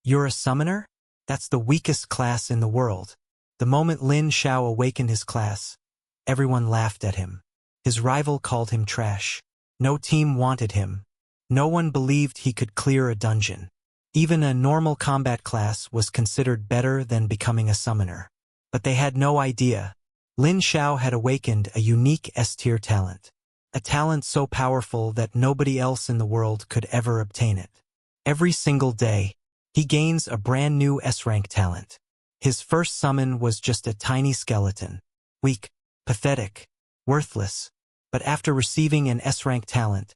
You're a summoner? That's the weakest class in the world. The moment Lin Xiao awakened his class, everyone laughed at him. His rival called him trash. No team wanted him. No one believed he could clear a dungeon. Even a normal combat class was considered better than becoming a summoner. But they had no idea. Lin Xiao had awakened a unique S-tier talent. A talent so powerful that nobody else in the world could ever obtain it. Every single day, he gains a brand new S-rank talent. His first summon was just a tiny skeleton. Weak, pathetic, worthless. But after receiving an S-rank talent,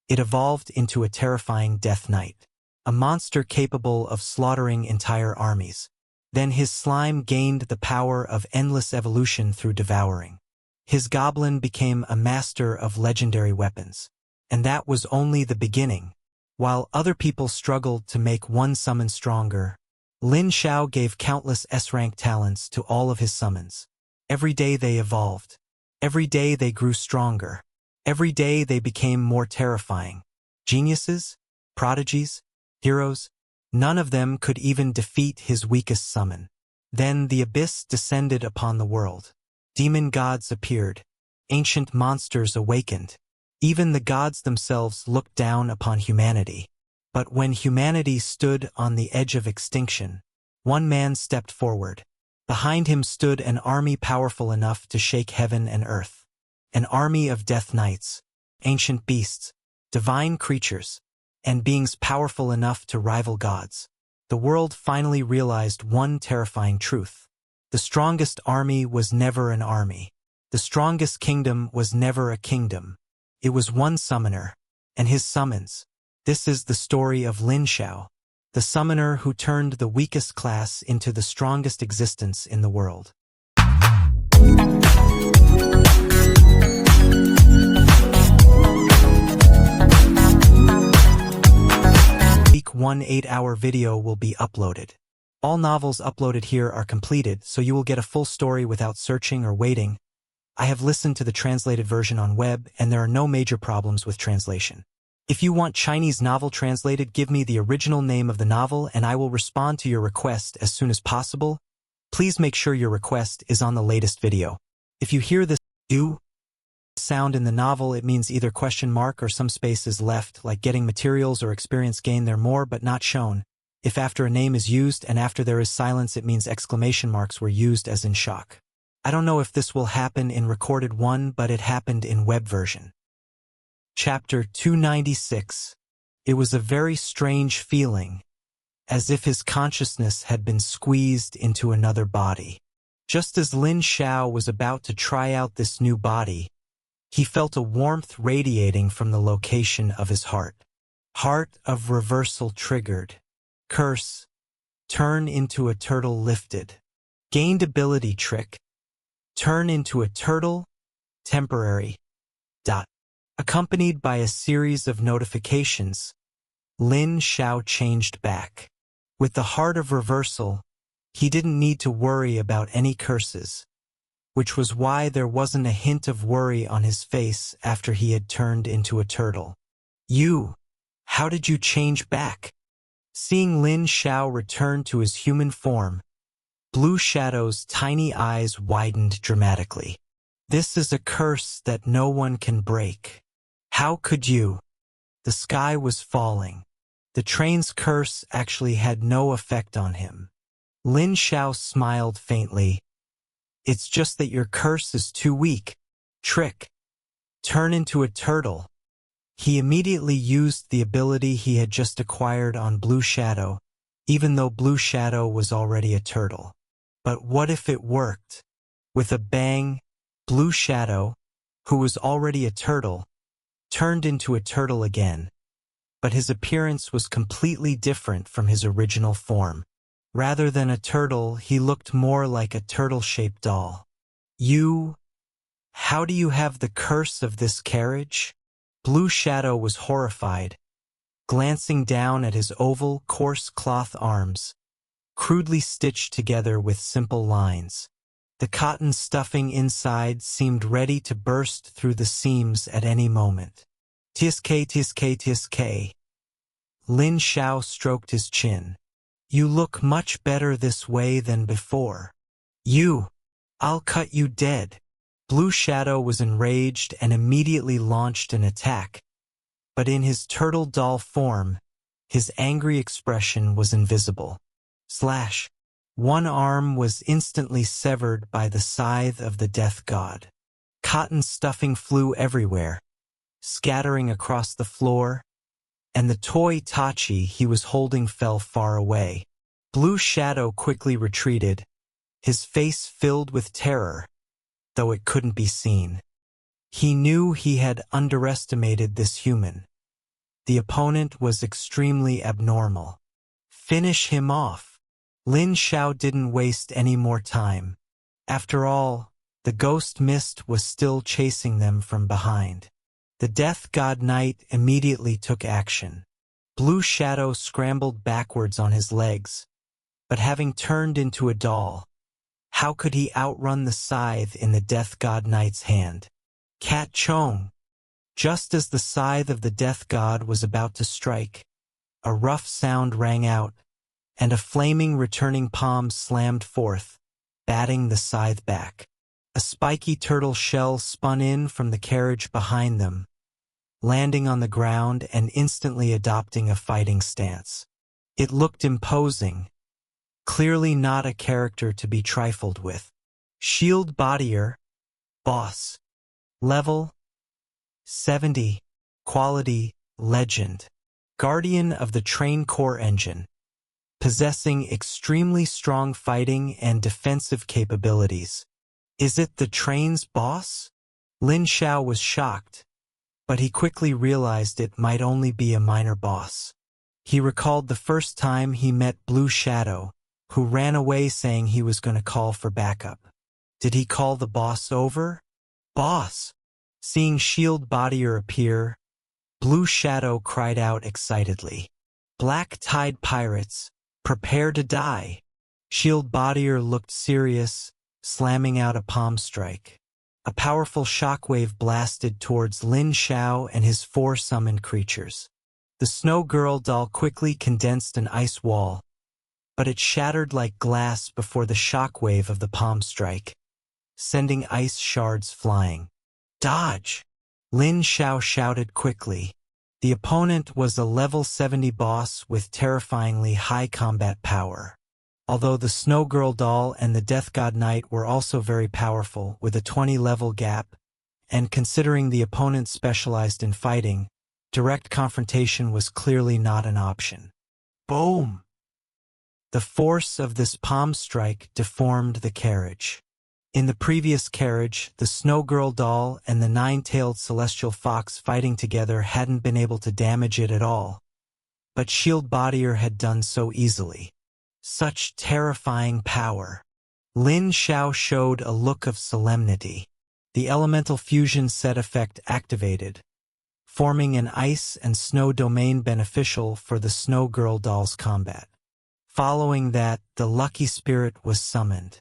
it evolved into a terrifying Death Knight. A monster capable of slaughtering entire armies. Then his slime gained the power of endless evolution through devouring. His goblin became a master of legendary weapons. And that was only the beginning. While other people struggled to make one summon stronger, Lin Xiao gave countless S-rank talents to all of his summons. Every day they evolved. Every day they grew stronger. Every day they became more terrifying. Geniuses? Prodigies? Heroes? None of them could even defeat his weakest summon. Then the abyss descended upon the world. Demon gods appeared. Ancient monsters awakened. Even the gods themselves looked down upon humanity. But when humanity stood on the edge of extinction, one man stepped forward. Behind him stood an army powerful enough to shake heaven and earth. An army of death knights, ancient beasts, divine creatures, and beings powerful enough to rival gods. The world finally realized one terrifying truth. The strongest army was never an army. The strongest kingdom was never a kingdom. It was one summoner, and his summons. This is the story of Lin Xiao, the summoner who turned the weakest class into the strongest existence in the world. Week 1 8-hour video will be uploaded. All novels uploaded here are completed, so you will get a full story without searching or waiting. I have listened to the translated version on web, and there are no major problems with translation. If you want Chinese novel translated, give me the original name of the novel and I will respond to your request as soon as possible. Please make sure your request is on the latest video. If you hear this "u" sound in the novel, it means either question mark or some space is left, like getting materials or experience gained there more but not shown. If after a name is used and after there is silence, it means exclamation marks were used as in shock. I don't know if this will happen in recorded one, but it happened in web version. Chapter 296. It was a very strange feeling, as if his consciousness had been squeezed into another body. Just as Lin Xiao was about to try out this new body, he felt a warmth radiating from the location of his heart. Heart of reversal triggered. Curse. Turn into a turtle lifted. Gained ability trick. Turn into a turtle. Temporary. Accompanied by a series of notifications, Lin Xiao changed back. With the heart of reversal, he didn't need to worry about any curses, which was why there wasn't a hint of worry on his face after he had turned into a turtle. How did you change back? Seeing Lin Xiao return to his human form, Blue Shadow's tiny eyes widened dramatically. This is a curse that no one can break. How could you? The sky was falling. The train's curse actually had no effect on him. Lin Xiao smiled faintly. It's just that your curse is too weak. Trick. Turn into a turtle. He immediately used the ability he had just acquired on Blue Shadow, even though Blue Shadow was already a turtle. But what if it worked? With a bang, Blue Shadow, who was already a turtle, turned into a turtle again. But his appearance was completely different from his original form. Rather than a turtle, he looked more like a turtle-shaped doll. How do you have the curse of this carriage? Blue Shadow was horrified, glancing down at his oval, coarse cloth arms, crudely stitched together with simple lines. The cotton stuffing inside seemed ready to burst through the seams at any moment. Tsk. Lin Xiao stroked his chin. You look much better this way than before. I'll cut you dead. Blue Shadow was enraged and immediately launched an attack. But in his turtle doll form, his angry expression was invisible. Slash. One arm was instantly severed by the scythe of the death god. Cotton stuffing flew everywhere, scattering across the floor, and the toy Tachi he was holding fell far away. Blue Shadow quickly retreated, his face filled with terror, though it couldn't be seen. He knew he had underestimated this human. The opponent was extremely abnormal. Finish him off. Lin Xiao didn't waste any more time. After all, the ghost mist was still chasing them from behind. The Death God Knight immediately took action. Blue Shadow scrambled backwards on his legs, but having turned into a doll, how could he outrun the scythe in the Death God Knight's hand? Cat Chong! Just as the scythe of the Death God was about to strike, a rough sound rang out, and a flaming returning palm slammed forth, batting the scythe back. A spiky turtle shell spun in from the carriage behind them, landing on the ground and instantly adopting a fighting stance. It looked imposing, clearly not a character to be trifled with. Shield Bodier, Boss. Level 70. Quality, Legend. Guardian of the Train Core Engine. Possessing extremely strong fighting and defensive capabilities. Is it the train's boss? Lin Xiao was shocked, but he quickly realized it might only be a minor boss. He recalled the first time he met Blue Shadow, who ran away saying he was going to call for backup. Did he call the boss over? Boss! Seeing Shield Bodier appear, Blue Shadow cried out excitedly. Black Tide Pirates, prepare to die. Shield Bodier looked serious, slamming out a palm strike. A powerful shockwave blasted towards Lin Xiao and his four summoned creatures. The Snow Girl doll quickly condensed an ice wall, but it shattered like glass before the shockwave of the palm strike, sending ice shards flying. Dodge! Lin Xiao shouted quickly. The opponent was a level 70 boss with terrifyingly high combat power. Although the Snow Girl doll and the Death God Knight were also very powerful, with a 20-level gap, and considering the opponent specialized in fighting, direct confrontation was clearly not an option. Boom! The force of this palm strike deformed the carriage. In the previous carriage, the Snow Girl doll and the nine-tailed celestial fox fighting together hadn't been able to damage it at all, but Shield Bodier had done so easily. Such terrifying power. Lin Xiao showed a look of solemnity. The elemental fusion set effect activated, forming an ice and snow domain beneficial for the Snow Girl doll's combat. Following that, the Lucky Spirit was summoned.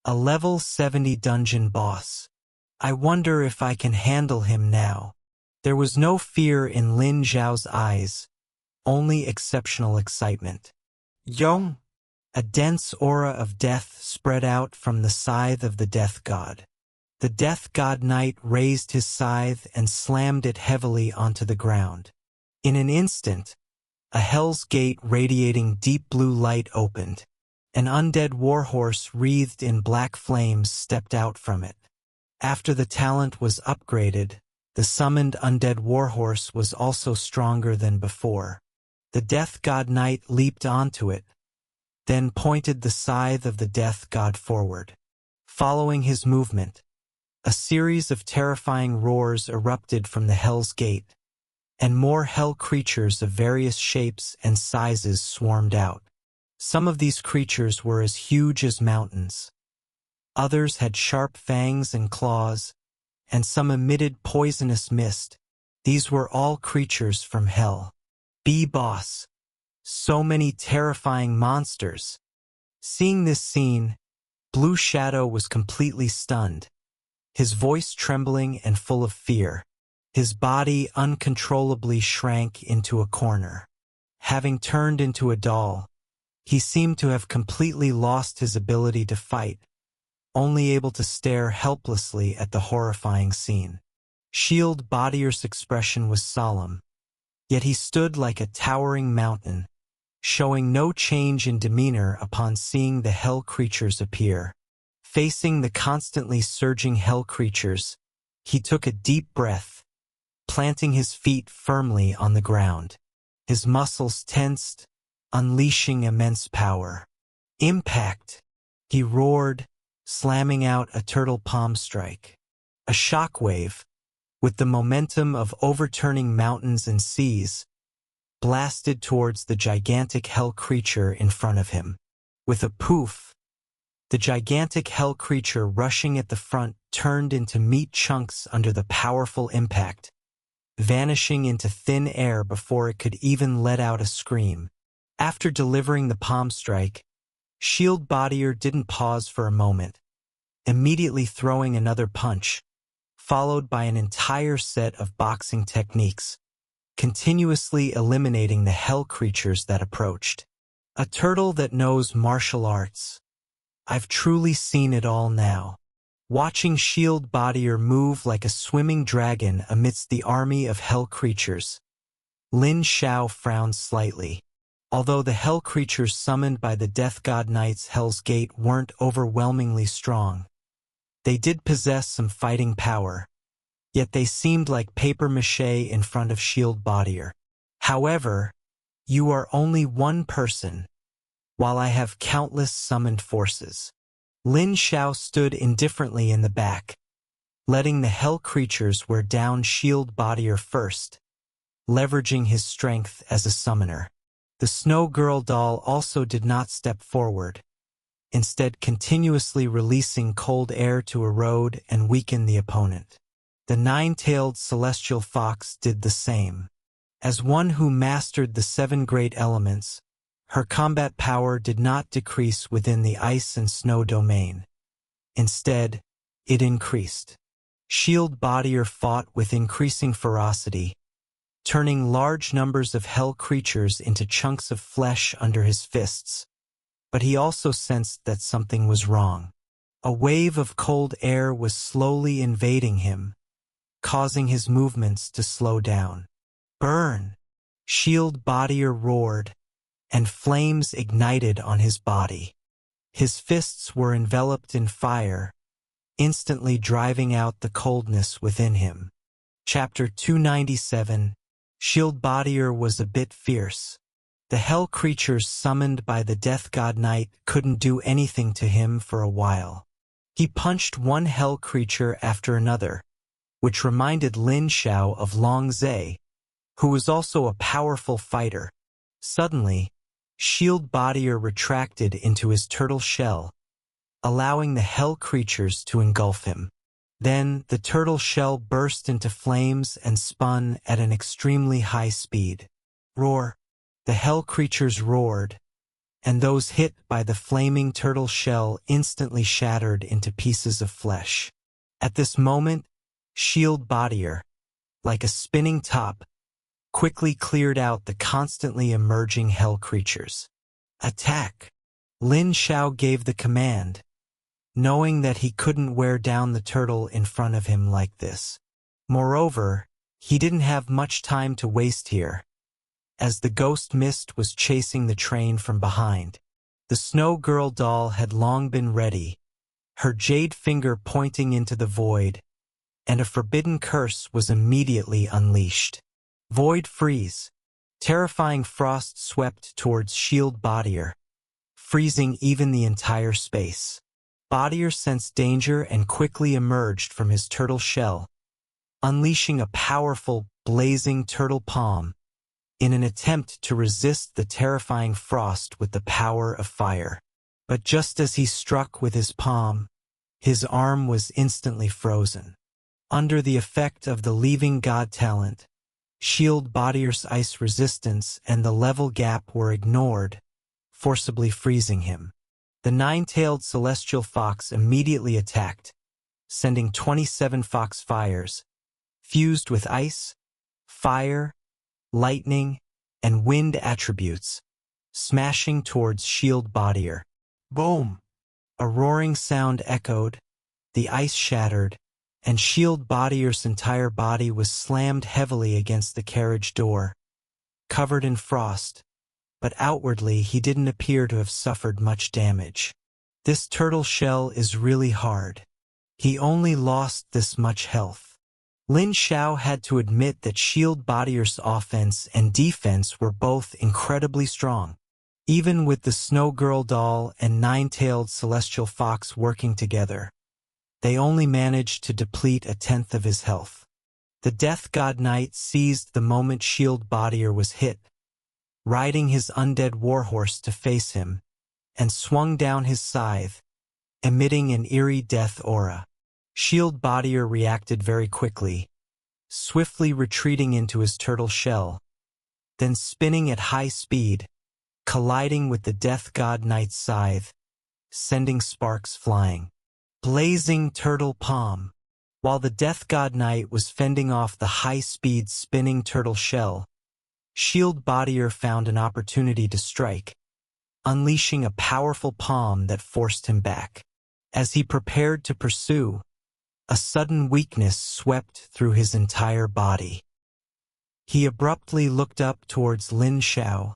A level 70 dungeon boss. I wonder if I can handle him now. There was no fear in Lin Xiao's eyes, only exceptional excitement. Yong! A dense aura of death spread out from the scythe of the Death God. The Death God Knight raised his scythe and slammed it heavily onto the ground. In an instant, a Hell's Gate radiating deep blue light opened. An undead warhorse wreathed in black flames stepped out from it. After the talent was upgraded, the summoned undead warhorse was also stronger than before. The Death God Knight leaped onto it, then pointed the scythe of the Death God forward. Following his movement, a series of terrifying roars erupted from the Hell's Gate, and more hell creatures of various shapes and sizes swarmed out. Some of these creatures were as huge as mountains. Others had sharp fangs and claws, and some emitted poisonous mist. These were all creatures from hell. B-Boss. So many terrifying monsters. Seeing this scene, Blue Shadow was completely stunned, his voice trembling and full of fear. His body uncontrollably shrank into a corner. Having turned into a doll, He seemed to have completely lost his ability to fight, only able to stare helplessly at the horrifying scene. Shield Bodier's expression was solemn, yet he stood like a towering mountain, showing no change in demeanor upon seeing the hell creatures appear. Facing the constantly surging hell creatures, he took a deep breath, planting his feet firmly on the ground. His muscles tensed, unleashing immense power. Impact! He roared, slamming out a turtle palm strike. A shockwave, with the momentum of overturning mountains and seas, blasted towards the gigantic hell creature in front of him. With a poof, the gigantic hell creature rushing at the front turned into meat chunks under the powerful impact, vanishing into thin air before it could even let out a scream. After delivering the palm strike, Shield Bodier didn't pause for a moment, immediately throwing another punch, followed by an entire set of boxing techniques, continuously eliminating the hell creatures that approached. A turtle that knows martial arts. I've truly seen it all now. Watching Shield Bodier move like a swimming dragon amidst the army of hell creatures, Lin Xiao frowned slightly. Although the hell creatures summoned by the Death God Knight's Hell's Gate weren't overwhelmingly strong, they did possess some fighting power, yet they seemed like papier-mâché in front of Shield Bodier. However, you are only one person, while I have countless summoned forces. Lin Xiao stood indifferently in the back, letting the hell creatures wear down Shield Bodier first, leveraging his strength as a summoner. The Snow Girl doll also did not step forward, instead continuously releasing cold air to erode and weaken the opponent. The nine-tailed celestial fox did the same. As one who mastered the 7 great elements, her combat power did not decrease within the ice and snow domain. Instead, it increased. Shield Bodier fought with increasing ferocity, turning large numbers of hell creatures into chunks of flesh under his fists. But he also sensed that something was wrong. A wave of cold air was slowly invading him, causing his movements to slow down. Burn! Shield Bodier roared, and flames ignited on his body. His fists were enveloped in fire, instantly driving out the coldness within him. Chapter 297. Shield Bodier was a bit fierce. The hell creatures summoned by the Death God Knight couldn't do anything to him for a while. He punched one hell creature after another, which reminded Lin Xiao of Long Zhe, who was also a powerful fighter. Suddenly, Shield Bodier retracted into his turtle shell, allowing the hell creatures to engulf him. Then, the turtle shell burst into flames and spun at an extremely high speed. Roar! The hell creatures roared, and those hit by the flaming turtle shell instantly shattered into pieces of flesh. At this moment, Shield Bodier, like a spinning top, quickly cleared out the constantly emerging hell creatures. Attack! Lin Xiao gave the command, knowing that he couldn't wear down the turtle in front of him like this. Moreover, he didn't have much time to waste here, as the ghost mist was chasing the train from behind. The Snow Girl doll had long been ready, her jade finger pointing into the void, and a forbidden curse was immediately unleashed. Void freeze. Terrifying frost swept towards Shield Bodier, freezing even the entire space. Bodier sensed danger and quickly emerged from his turtle shell, unleashing a powerful, blazing turtle palm in an attempt to resist the terrifying frost with the power of fire. But just as he struck with his palm, his arm was instantly frozen. Under the effect of the Leaving God talent, Shield Bodier's ice resistance and the level gap were ignored, forcibly freezing him. The nine-tailed celestial fox immediately attacked, sending 27 fox fires, fused with ice, fire, lightning, and wind attributes, smashing towards shield bodier. Boom! A roaring sound echoed, the ice shattered, and shield bodier's entire body was slammed heavily against the carriage door, covered in frost, but outwardly he didn't appear to have suffered much damage. This turtle shell is really hard. He only lost this much health. Lin Xiao had to admit that shield bodier's offense and defense were both incredibly strong. Even with the Snow Girl doll and nine-tailed celestial fox working together, they only managed to deplete a tenth of his health. The Death God Knight seized the moment shield bodier was hit, riding his undead warhorse to face him, and swung down his scythe, emitting an eerie death aura. Shield bodier reacted very quickly, swiftly retreating into his turtle shell, then spinning at high speed, colliding with the Death God Knight's scythe, sending sparks flying. Blazing turtle palm. While the Death God Knight was fending off the high-speed spinning turtle shell, shield bodier found an opportunity to strike, unleashing a powerful palm that forced him back. As he prepared to pursue, a sudden weakness swept through his entire body. He abruptly looked up towards Lin Xiao,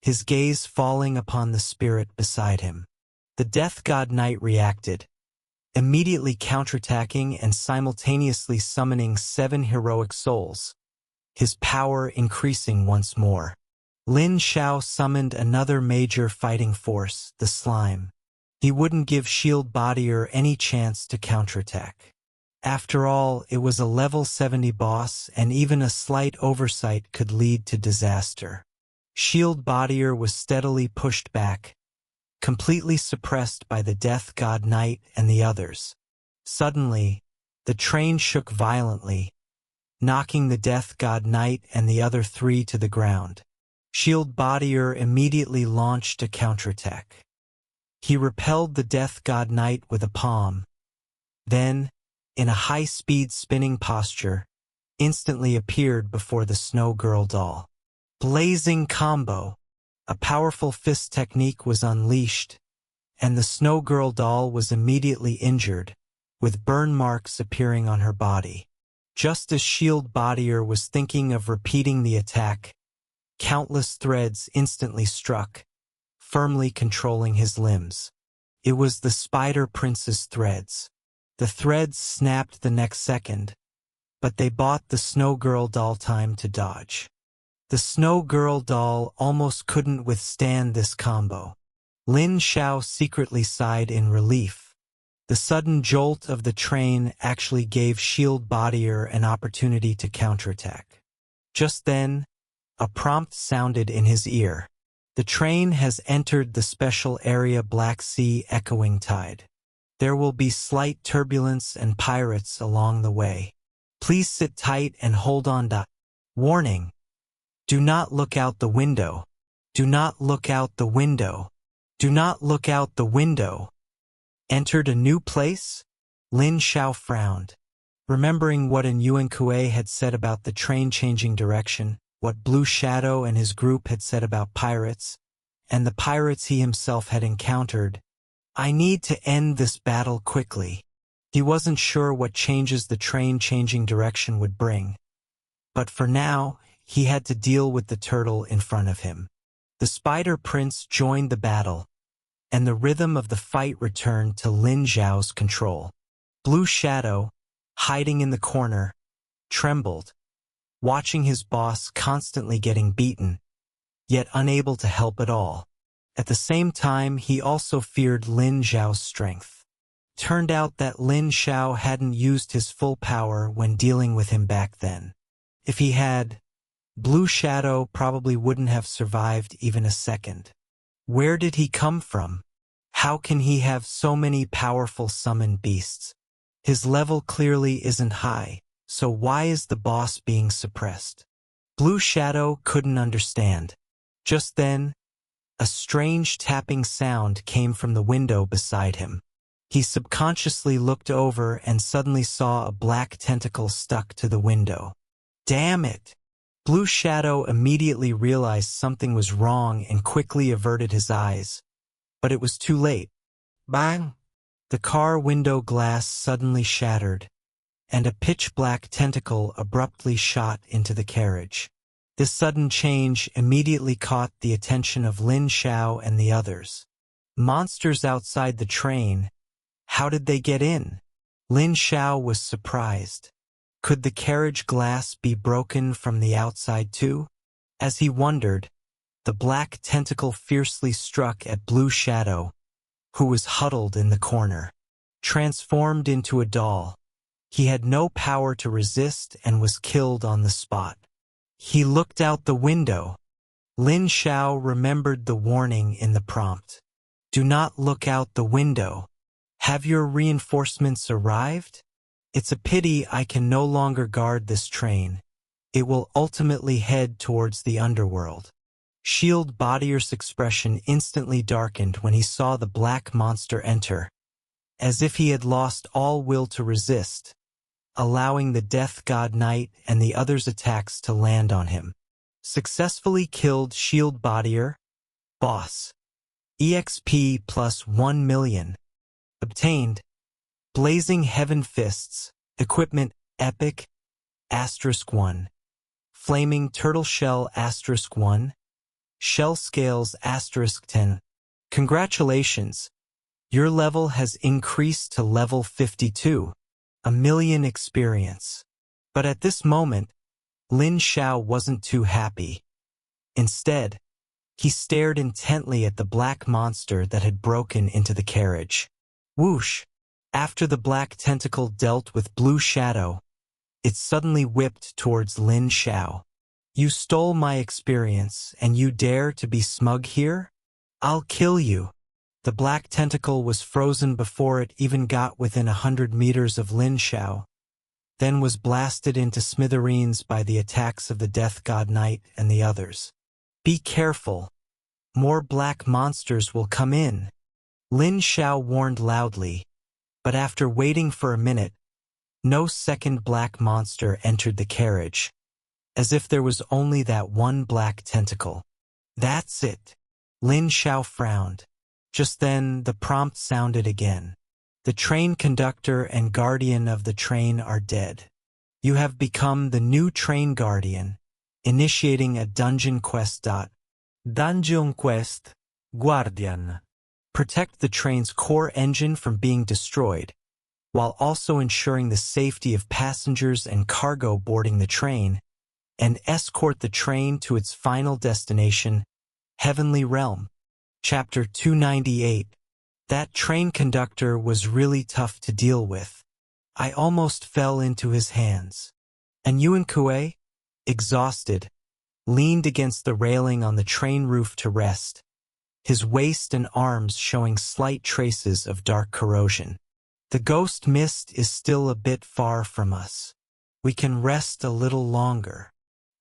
his gaze falling upon the spirit beside him. The Death God Knight reacted, immediately counterattacking and simultaneously summoning 7 heroic souls, his power increasing once more. Lin Xiao summoned another major fighting force, the slime. He wouldn't give shield bodier any chance to counterattack. After all, it was a level 70 boss, and even a slight oversight could lead to disaster. Shield bodier was steadily pushed back, completely suppressed by the Death God Knight and the others. Suddenly, the train shook violently, knocking the Death God Knight and the other 3 to the ground. Shield bodier immediately launched a counterattack. He repelled the Death God Knight with a palm, then, in a high-speed spinning posture, instantly appeared before the Snow Girl doll. Blazing combo. A powerful fist technique was unleashed, and the Snow Girl doll was immediately injured, with burn marks appearing on her body. Just as shield bodier was thinking of repeating the attack, countless threads instantly struck, firmly controlling his limbs. It was the Spider Prince's threads. The threads snapped the next second, but they bought the Snow Girl doll time to dodge. The Snow Girl doll almost couldn't withstand this combo. Lin Xiao secretly sighed in relief. The sudden jolt of the train actually gave shield bodier an opportunity to counterattack. Just then, a prompt sounded in his ear. The train has entered the special area Black Sea Echoing Tide. There will be slight turbulence and pirates along the way. Please sit tight and hold on. Warning. Do not look out the window. Do not look out the window. Do not look out the window. Entered a new place? Lin Xiao frowned, remembering what An Yuan Kue had said about the train changing direction, what Blue Shadow and his group had said about pirates, and the pirates he himself had encountered. I need to end this battle quickly. He wasn't sure what changes the train changing direction would bring, but for now, he had to deal with the turtle in front of him. The Spider Prince joined the battle, and the rhythm of the fight returned to Lin Xiao's control. Blue Shadow, hiding in the corner, trembled, watching his boss constantly getting beaten, yet unable to help at all. At the same time, he also feared Lin Xiao's strength. Turned out that Lin Xiao hadn't used his full power when dealing with him back then. If he had, Blue Shadow probably wouldn't have survived even a second. Where did he come from? How can he have so many powerful summoned beasts? His level clearly isn't high, so why is the boss being suppressed? Blue Shadow couldn't understand. Just then, a strange tapping sound came from the window beside him. He subconsciously looked over and suddenly saw a black tentacle stuck to the window. Damn it! Blue Shadow immediately realized something was wrong and quickly averted his eyes. But it was too late. Bang! The car window glass suddenly shattered, and a pitch-black tentacle abruptly shot into the carriage. This sudden change immediately caught the attention of Lin Xiao and the others. Monsters outside the train? How did they get in? Lin Xiao was surprised. Could the carriage glass be broken from the outside too? As he wondered, the black tentacle fiercely struck at Blue Shadow, who was huddled in the corner. Transformed into a doll, he had no power to resist and was killed on the spot. He looked out the window. Lin Xiao remembered the warning in the prompt. Do not look out the window. Have your reinforcements arrived? It's a pity I can no longer guard this train. It will ultimately head towards the underworld. Shield Bodier's expression instantly darkened when he saw the black monster enter, as if he had lost all will to resist, allowing the Death God Knight and the others' attacks to land on him. Successfully killed Shield Bodier. Boss. EXP plus 1 million. Obtained. Blazing Heaven Fists. Equipment Epic. *1. Flaming Turtle Shell *1. Shell Scales *10. Congratulations. Your level has increased to level 52. 1 million experience. But at this moment, Lin Xiao wasn't too happy. Instead, he stared intently at the black monster that had broken into the carriage. Whoosh! After the black tentacle dealt with Blue Shadow, it suddenly whipped towards Lin Xiao. You stole my experience, and you dare to be smug here? I'll kill you. The black tentacle was frozen before it even got within 100 meters of Lin Xiao, then was blasted into smithereens by the attacks of the Death God Knight and the others. Be careful. More black monsters will come in. Lin Xiao warned loudly, but after waiting for a minute, no second black monster entered the carriage, as if there was only that one black tentacle. That's it. Lin Xiao frowned. Just then, the prompt sounded again. The train conductor and guardian of the train are dead. You have become the new train guardian, initiating a dungeon quest. Dungeon quest. Guardian. Protect the train's core engine from being destroyed, while also ensuring the safety of passengers and cargo boarding the train, and escort the train to its final destination, Heavenly Realm. Chapter 298. That train conductor was really tough to deal with. I almost fell into his hands. And Yuan Kuei, exhausted, leaned against the railing on the train roof to rest, his waist and arms showing slight traces of dark corrosion. The ghost mist is still a bit far from us. We can rest a little longer.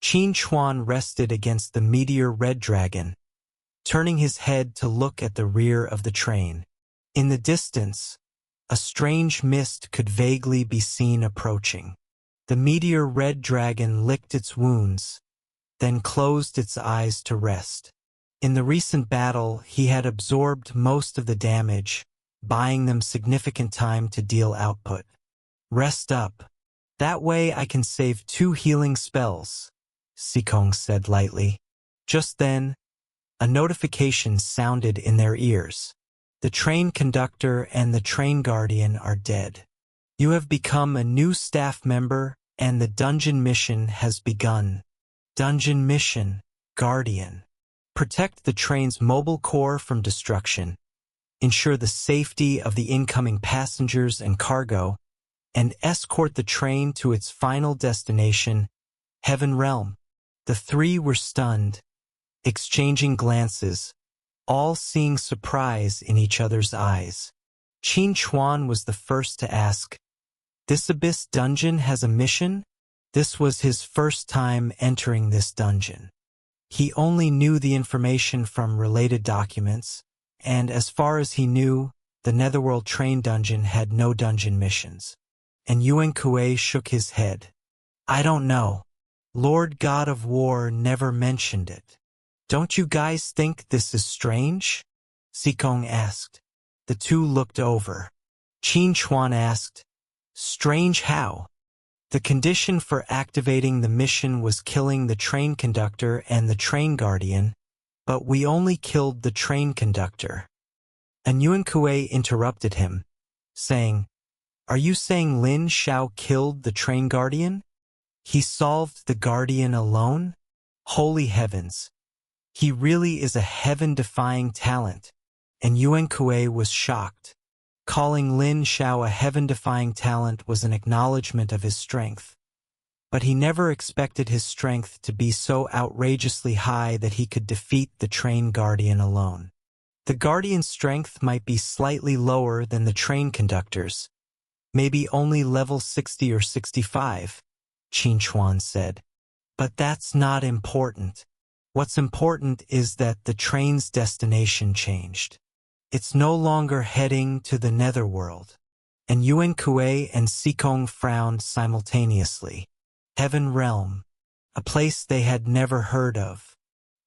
Qin Chuan rested against the meteor red dragon, turning his head to look at the rear of the train. In the distance, a strange mist could vaguely be seen approaching. The meteor red dragon licked its wounds, then closed its eyes to rest. In the recent battle, he had absorbed most of the damage, buying them significant time to deal output. Rest up. That way I can save 2 healing spells, Sikong said lightly. Just then, a notification sounded in their ears. The train conductor and the train guardian are dead. You have become a new staff member and the dungeon mission has begun. Dungeon mission, Guardian. Protect the train's mobile core from destruction. Ensure the safety of the incoming passengers and cargo, and escort the train to its final destination, Heaven Realm. The 3 were stunned, exchanging glances, all seeing surprise in each other's eyes. Qin Chuan was the first to ask, "This abyss dungeon has a mission?" This was his first time entering this dungeon. He only knew the information from related documents, and as far as he knew, the Netherworld train dungeon had no dungeon missions. And Yuan Kuei shook his head. I don't know. Lord God of War never mentioned it. Don't you guys think this is strange? Sikong asked. The two looked over. Qin Chuan asked, strange how? The condition for activating the mission was killing the train conductor and the train guardian, but we only killed the train conductor. And Yuan Kuei interrupted him, saying, are you saying Lin Xiao killed the train guardian? He solved the guardian alone? Holy heavens! He really is a heaven-defying talent, and Yuan Kuei was shocked. Calling Lin Xiao a heaven-defying talent was an acknowledgement of his strength. But he never expected his strength to be so outrageously high that he could defeat the train guardian alone. The guardian's strength might be slightly lower than the train conductor's, maybe only level 60 or 65, Qin Chuan said. But that's not important. What's important is that the train's destination changed. It's no longer heading to the netherworld. And Yuan Kuei and Sikong frowned simultaneously. Heaven Realm, a place they had never heard of.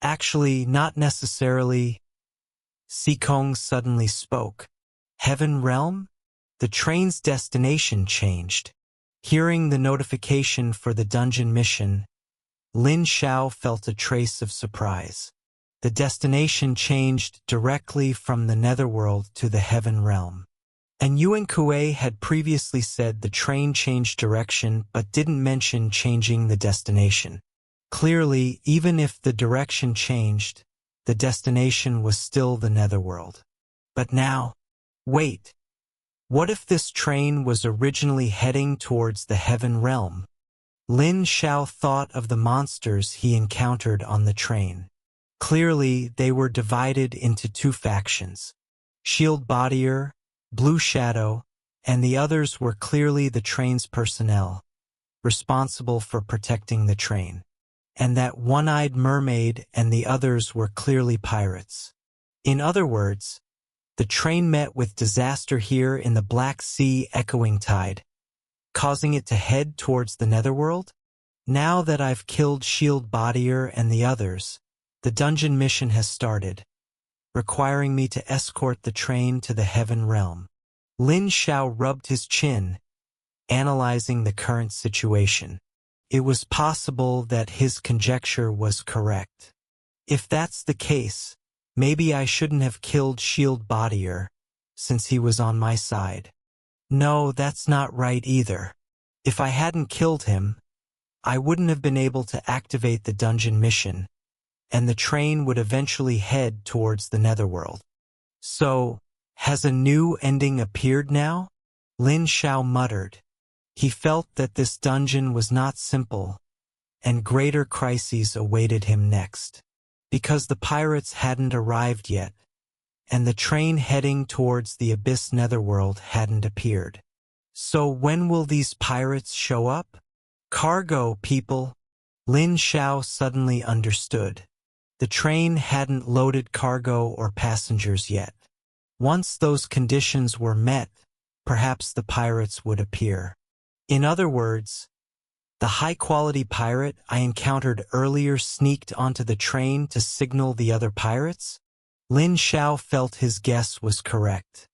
Actually, not necessarily. Sikong suddenly spoke. Heaven Realm? The train's destination changed. Hearing the notification for the dungeon mission, Lin Xiao felt a trace of surprise. The destination changed directly from the netherworld to the Heaven Realm. And Yuan Kuei had previously said the train changed direction but didn't mention changing the destination. Clearly, even if the direction changed, the destination was still the netherworld. But now, wait. What if this train was originally heading towards the Heaven Realm? Lin Xiao thought of the monsters he encountered on the train. Clearly, they were divided into two factions. Shield Bodier, Blue Shadow, and the others were clearly the train's personnel, responsible for protecting the train. And that one-eyed mermaid and the others were clearly pirates. In other words, the train met with disaster here in the Black Sea echoing tide, causing it to head towards the netherworld? Now that I've killed Shield Bodier and the others, the dungeon mission has started, requiring me to escort the train to the Heaven Realm. Lin Xiao rubbed his chin, analyzing the current situation. It was possible that his conjecture was correct. If that's the case, maybe I shouldn't have killed Shield Bodier, since he was on my side. No, that's not right either. If I hadn't killed him, I wouldn't have been able to activate the dungeon mission, and the train would eventually head towards the netherworld. So, has a new ending appeared now? Lin Xiao muttered. He felt that this dungeon was not simple, and greater crises awaited him next. Because the pirates hadn't arrived yet, and the train heading towards the Abyss Netherworld hadn't appeared. So when will these pirates show up? Cargo, people! Lin Xiao suddenly understood. The train hadn't loaded cargo or passengers yet. Once those conditions were met, perhaps the pirates would appear. In other words, the high-quality pirate I encountered earlier sneaked onto the train to signal the other pirates? Lin Xiao felt his guess was correct.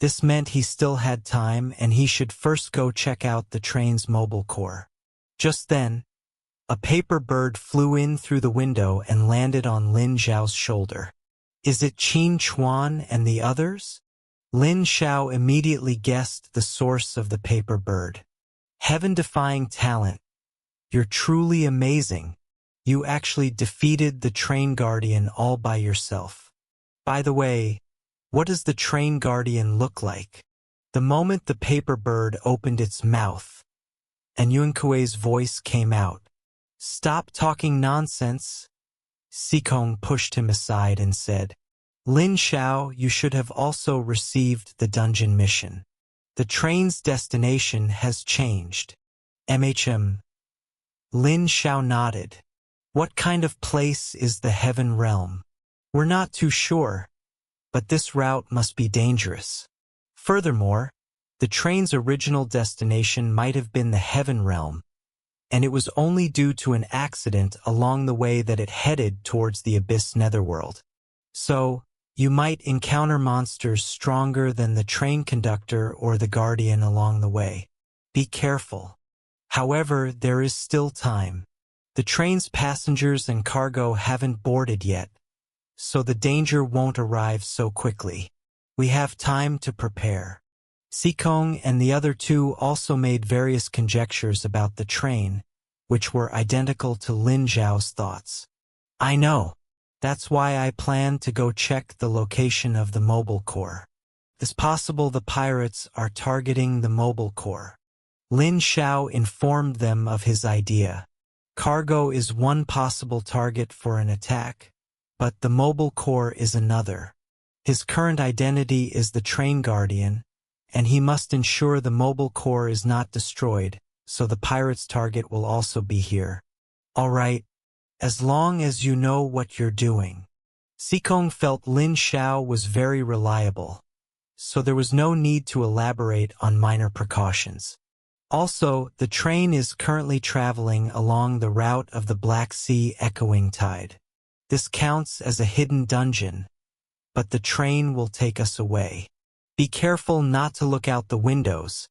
This meant he still had time and he should first go check out the train's mobile core. Just then, a paper bird flew in through the window and landed on Lin Xiao's shoulder. Is it Qin Chuan and the others? Lin Xiao immediately guessed the source of the paper bird. Heaven-defying talent. You're truly amazing. You actually defeated the train guardian all by yourself. By the way, what does the train guardian look like? The moment the paper bird opened its mouth, and Yuan Kuei's voice came out. Stop talking nonsense. Sikong pushed him aside and said, Lin Xiao, you should have also received the dungeon mission. The train's destination has changed. MHM. Lin Xiao nodded. What kind of place is the Heaven Realm? We're not too sure, but this route must be dangerous. Furthermore, the train's original destination might have been the Heaven Realm, and it was only due to an accident along the way that it headed towards the Abyss Netherworld. So, you might encounter monsters stronger than the train conductor or the guardian along the way. Be careful. However, there is still time. The train's passengers and cargo haven't boarded yet, so the danger won't arrive so quickly. We have time to prepare. Sikong and the other two also made various conjectures about the train, which were identical to Lin Xiao's thoughts. I know. That's why I plan to go check the location of the mobile core. It's possible the pirates are targeting the mobile core. Lin Xiao informed them of his idea. Cargo is one possible target for an attack, but the mobile core is another. His current identity is the train guardian, and he must ensure the mobile core is not destroyed, so the pirates' target will also be here. All right, as long as you know what you're doing. Sikong felt Lin Xiao was very reliable, so there was no need to elaborate on minor precautions. Also, the train is currently traveling along the route of the Black Sea echoing tide. This counts as a hidden dungeon, but the train will take us away. Be careful not to look out the windows,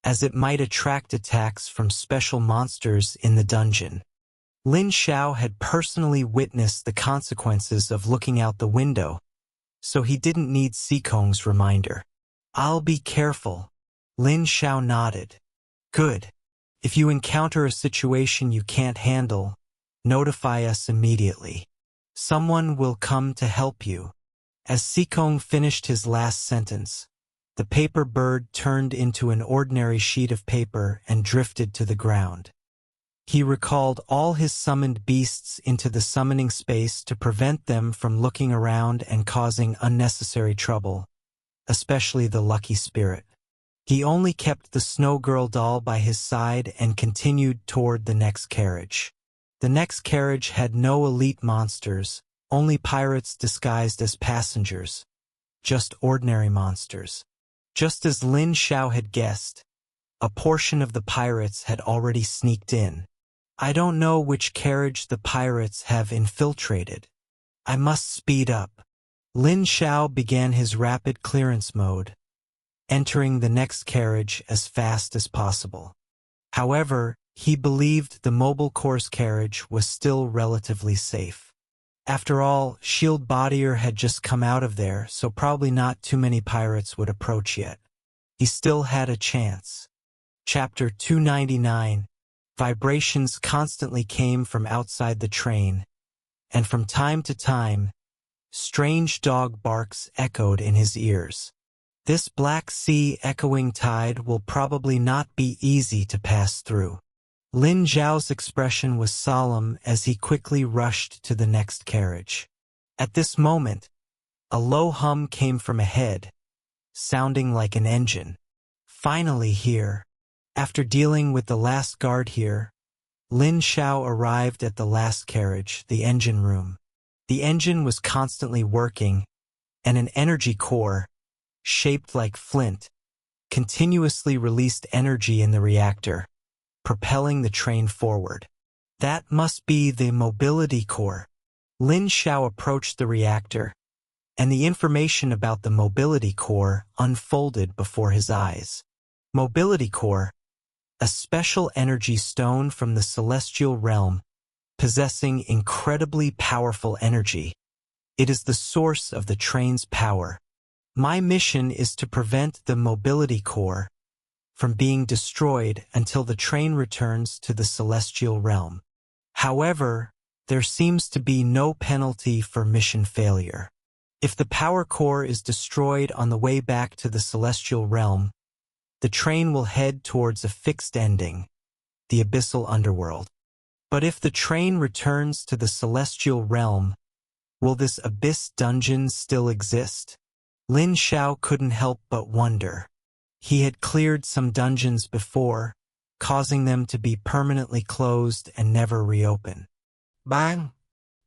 as it might attract attacks from special monsters in the dungeon. Lin Xiao had personally witnessed the consequences of looking out the window, so he didn't need Sikong's reminder. I'll be careful. Lin Xiao nodded. Good. If you encounter a situation you can't handle, notify us immediately. Someone will come to help you. As Sikong finished his last sentence, the paper bird turned into an ordinary sheet of paper and drifted to the ground. He recalled all his summoned beasts into the summoning space to prevent them from looking around and causing unnecessary trouble, especially the lucky spirit. He only kept the Snow Girl doll by his side and continued toward the next carriage. The next carriage had no elite monsters, only pirates disguised as passengers. Just ordinary monsters. Just as Lin Xiao had guessed, a portion of the pirates had already sneaked in. I don't know which carriage the pirates have infiltrated. I must speed up. Lin Xiao began his rapid clearance mode, entering the next carriage as fast as possible. However, he believed the mobile course carriage was still relatively safe. After all, Shield Bodier had just come out of there, so probably not too many pirates would approach yet. He still had a chance. Chapter 299. Vibrations constantly came from outside the train, and from time to time, strange dog barks echoed in his ears. This Black Sea echoing tide will probably not be easy to pass through. Lin Xiao's expression was solemn as he quickly rushed to the next carriage. At this moment, a low hum came from ahead, sounding like an engine. Finally here. After dealing with the last guard here, Lin Xiao arrived at the last carriage, the engine room. The engine was constantly working, and an energy core, shaped like flint, continuously released energy in the reactor, propelling the train forward. That must be the mobility core. Lin Xiao approached the reactor, and the information about the mobility core unfolded before his eyes. Mobility core, a special energy stone from the celestial realm, possessing incredibly powerful energy. It is the source of the train's power. My mission is to prevent the mobility core from being destroyed until the train returns to the celestial realm. However, there seems to be no penalty for mission failure. If the power core is destroyed on the way back to the celestial realm, the train will head towards a fixed ending, the abyssal underworld. But if the train returns to the celestial realm, will this abyss dungeon still exist? Lin Xiao couldn't help but wonder. He had cleared some dungeons before, causing them to be permanently closed and never reopen. Bang!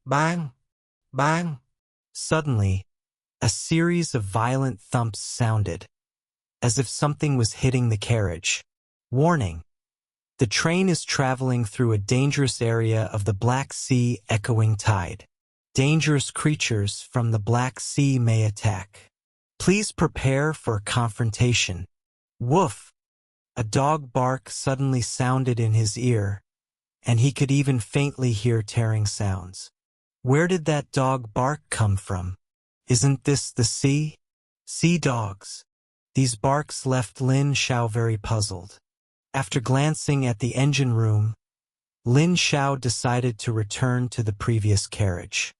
Bang! Bang! Suddenly, a series of violent thumps sounded, as if something was hitting the carriage. Warning! The train is traveling through a dangerous area of the Black Sea echoing tide. Dangerous creatures from the Black Sea may attack. Please prepare for confrontation. Woof! A dog bark suddenly sounded in his ear, and he could even faintly hear tearing sounds. Where did that dog bark come from? Isn't this the sea? Sea dogs. These barks left Lin Xiao very puzzled. After glancing at the engine room, Lin Xiao decided to return to the previous carriage.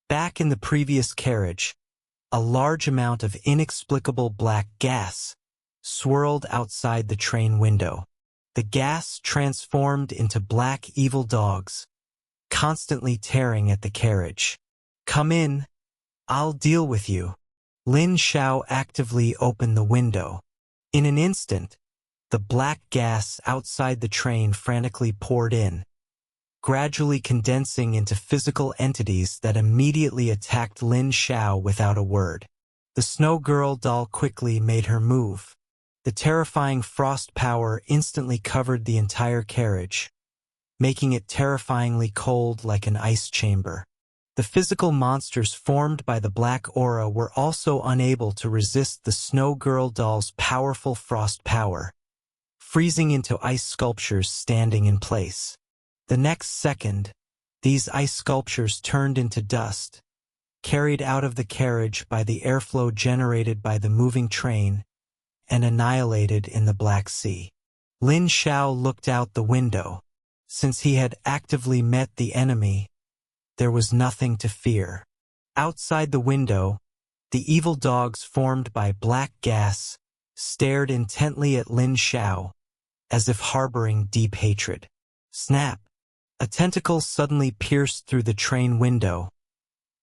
Back in the previous carriage, a large amount of inexplicable black gas swirled outside the train window. The gas transformed into black evil dogs, constantly tearing at the carriage. Come in, I'll deal with you. Lin Xiao actively opened the window. In an instant, the black gas outside the train frantically poured in, gradually condensing into physical entities that immediately attacked Lin Xiao without a word. The Snow Girl doll quickly made her move. The terrifying frost power instantly covered the entire carriage, making it terrifyingly cold like an ice chamber. The physical monsters formed by the black aura were also unable to resist the Snow Girl doll's powerful frost power, freezing into ice sculptures standing in place. The next second, these ice sculptures turned into dust, carried out of the carriage by the airflow generated by the moving train, and annihilated in the Black Sea. Lin Xiao looked out the window. Since he had actively met the enemy, there was nothing to fear. Outside the window, the evil dogs formed by black gas stared intently at Lin Xiao, as if harboring deep hatred. Snap! A tentacle suddenly pierced through the train window.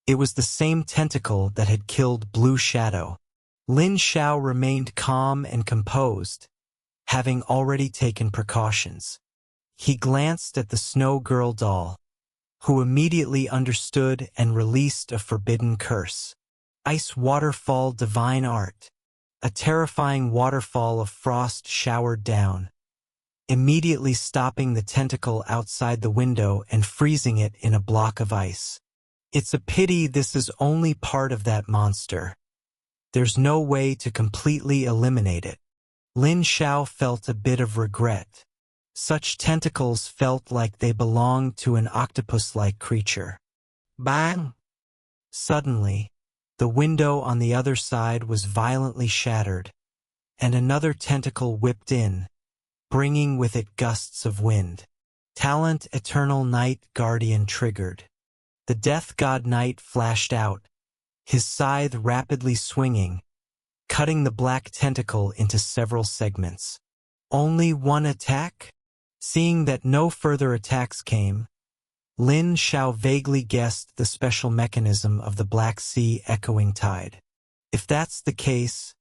It was the same tentacle that had killed Blue Shadow. Lin Xiao remained calm and composed, having already taken precautions. He glanced at the Snow Girl doll, who immediately understood and released a forbidden curse. Ice Waterfall Divine Art. A terrifying waterfall of frost showered down, immediately stopping the tentacle outside the window and freezing it in a block of ice. It's a pity this is only part of that monster. There's no way to completely eliminate it. Lin Xiao felt a bit of regret. Such tentacles felt like they belonged to an octopus-like creature. Bang! Suddenly, the window on the other side was violently shattered, and another tentacle whipped in, bringing with it gusts of wind. Talent Eternal Night Guardian triggered. The Death God Knight flashed out, his scythe rapidly swinging, cutting the black tentacle into several segments. Only one attack? Seeing that no further attacks came, Lin Xiao vaguely guessed the special mechanism of the Black Sea echoing tide. If that's the case,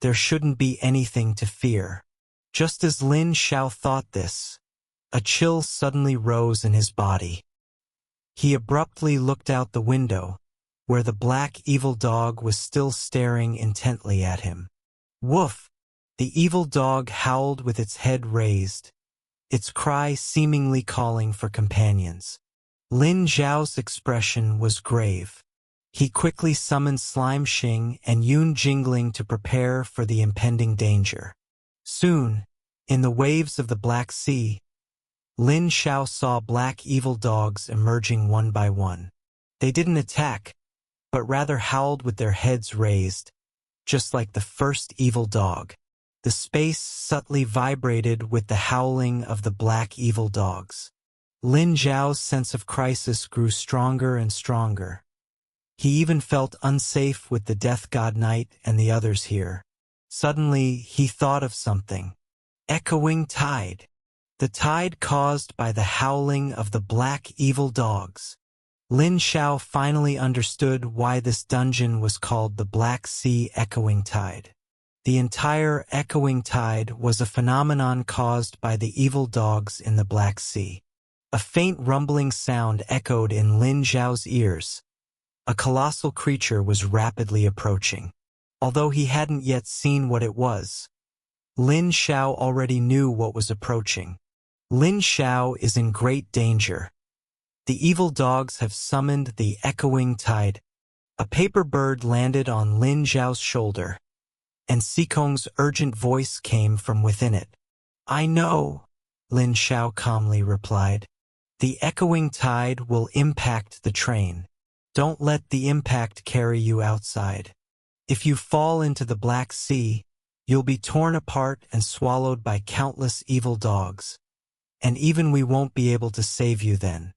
there shouldn't be anything to fear. Just as Lin Xiao thought this, a chill suddenly rose in his body. He abruptly looked out the window, where the black evil dog was still staring intently at him. Woof! The evil dog howled with its head raised, its cry seemingly calling for companions. Lin Xiao's expression was grave. He quickly summoned Slime Xing and Yun Jingling to prepare for the impending danger. Soon, in the waves of the Black Sea, Lin Xiao saw black evil dogs emerging one by one. They didn't attack, but rather howled with their heads raised, just like the first evil dog. The space subtly vibrated with the howling of the black evil dogs. Lin Xiao's sense of crisis grew stronger and stronger. He even felt unsafe with the Death God Knight and the others here. Suddenly, he thought of something. Echoing tide. The tide caused by the howling of the black evil dogs. Lin Xiao finally understood why this dungeon was called the Black Sea Echoing Tide. The entire echoing tide was a phenomenon caused by the evil dogs in the Black Sea. A faint rumbling sound echoed in Lin Xiao's ears. A colossal creature was rapidly approaching. Although he hadn't yet seen what it was, Lin Xiao already knew what was approaching. Lin Xiao is in great danger. The evil dogs have summoned the echoing tide. A paper bird landed on Lin Xiao's shoulder, and Sikong's urgent voice came from within it. I know, Lin Xiao calmly replied. The echoing tide will impact the train. Don't let the impact carry you outside. If you fall into the Black Sea, you'll be torn apart and swallowed by countless evil dogs. And even we won't be able to save you then.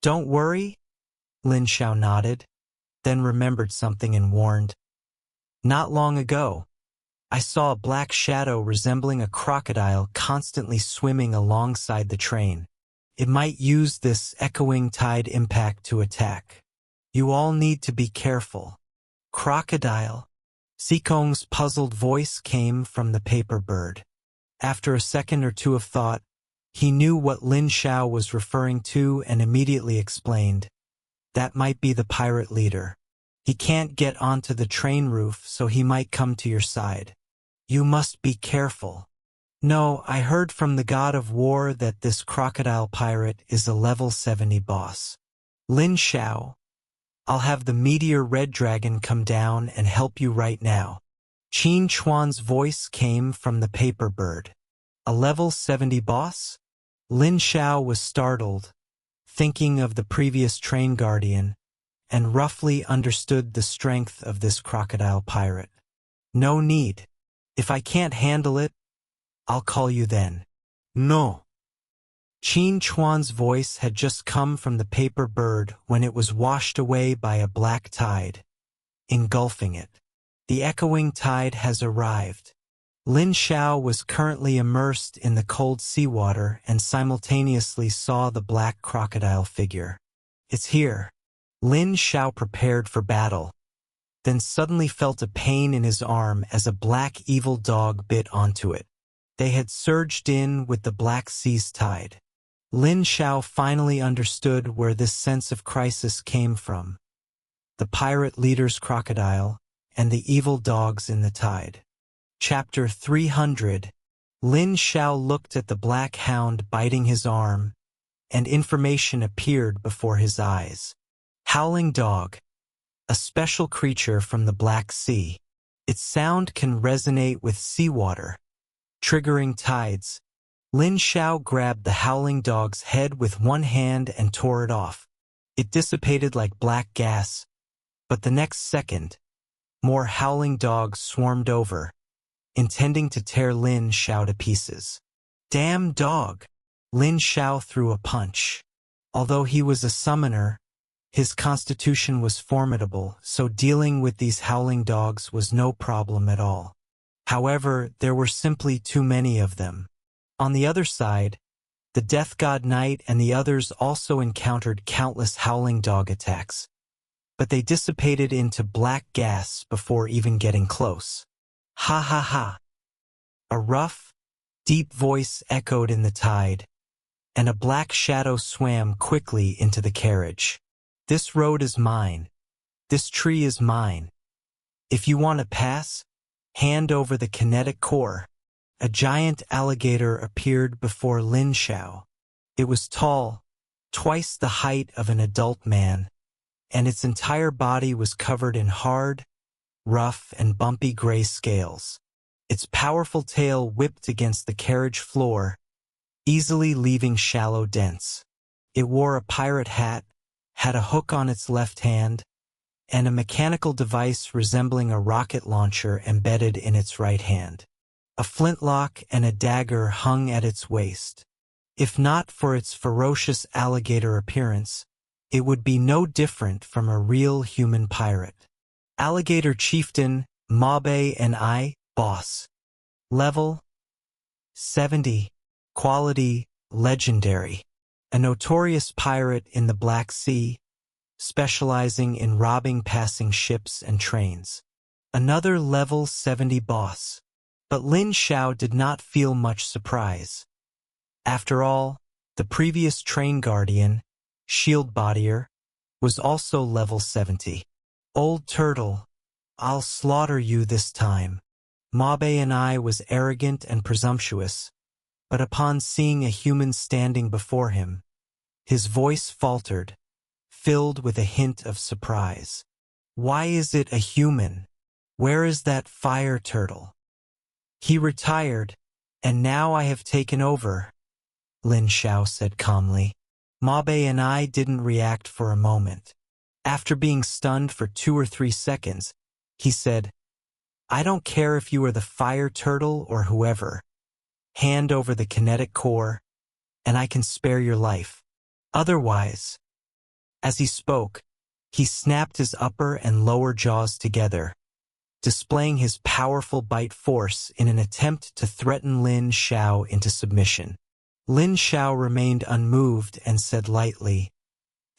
Don't worry, Lin Xiao nodded, then remembered something and warned. Not long ago, I saw a black shadow resembling a crocodile constantly swimming alongside the train. It might use this echoing tide impact to attack. You all need to be careful. Crocodile. Sikong's puzzled voice came from the paper bird. After a second or two of thought, he knew what Lin Xiao was referring to and immediately explained. That might be the pirate leader. He can't get onto the train roof, so he might come to your side. You must be careful. No, I heard from the god of war that this crocodile pirate is a level 70 boss. Lin Xiao, I'll have the meteor red dragon come down and help you right now. Qin Chuan's voice came from the paper bird. A level 70 boss? Lin Xiao was startled, thinking of the previous train guardian, and roughly understood the strength of this crocodile pirate. No need. If I can't handle it, I'll call you then. No. Qin Chuan's voice had just come from the paper bird when it was washed away by a black tide, engulfing it. The echoing tide has arrived. Lin Xiao was currently immersed in the cold seawater and simultaneously saw the black crocodile figure. It's here. Lin Xiao prepared for battle, then suddenly felt a pain in his arm as a black evil dog bit onto it. They had surged in with the Black Sea's tide. Lin Xiao finally understood where this sense of crisis came from. The pirate leader's crocodile and the evil dogs in the tide. Chapter 300. Lin Xiao looked at the black hound biting his arm, and information appeared before his eyes. Howling dog. A special creature from the Black Sea. Its sound can resonate with seawater, triggering tides. Lin Xiao grabbed the howling dog's head with one hand and tore it off. It dissipated like black gas, but the next second, more howling dogs swarmed over, intending to tear Lin Xiao to pieces. Damn dog! Lin Xiao threw a punch. Although he was a summoner, his constitution was formidable, so dealing with these howling dogs was no problem at all. However, there were simply too many of them. On the other side, the Death God Knight and the others also encountered countless howling dog attacks, but they dissipated into black gas before even getting close. Ha ha ha. A rough, deep voice echoed in the tide, and a black shadow swam quickly into the carriage. This road is mine. This tree is mine. If you want to pass, hand over the kinetic core. A giant alligator appeared before Lin Xiao. It was tall, twice the height of an adult man, and its entire body was covered in hard, rough and bumpy gray scales. Its powerful tail whipped against the carriage floor, easily leaving shallow dents. It wore a pirate hat, had a hook on its left hand, and a mechanical device resembling a rocket launcher embedded in its right hand. A flintlock and a dagger hung at its waist. If not for its ferocious alligator appearance, it would be no different from a real human pirate. Alligator Chieftain, Mabe and I, Boss. Level 70. Quality, Legendary. A notorious pirate in the Black Sea, specializing in robbing passing ships and trains. Another level 70 boss. But Lin Xiao did not feel much surprise. After all, the previous train guardian, Shield Bodier, was also level 70. Old turtle, I'll slaughter you this time. Mabe and I was arrogant and presumptuous, but upon seeing a human standing before him, his voice faltered, filled with a hint of surprise. Why is it a human? Where is that fire turtle? He retired, and now I have taken over, Lin Xiao said calmly. Mabe and I didn't react for a moment. After being stunned for 2 or 3 seconds, he said, I don't care if you are the fire turtle or whoever. Hand over the kinetic core, and I can spare your life. Otherwise, as he spoke, he snapped his upper and lower jaws together, displaying his powerful bite force in an attempt to threaten Lin Xiao into submission. Lin Xiao remained unmoved and said lightly,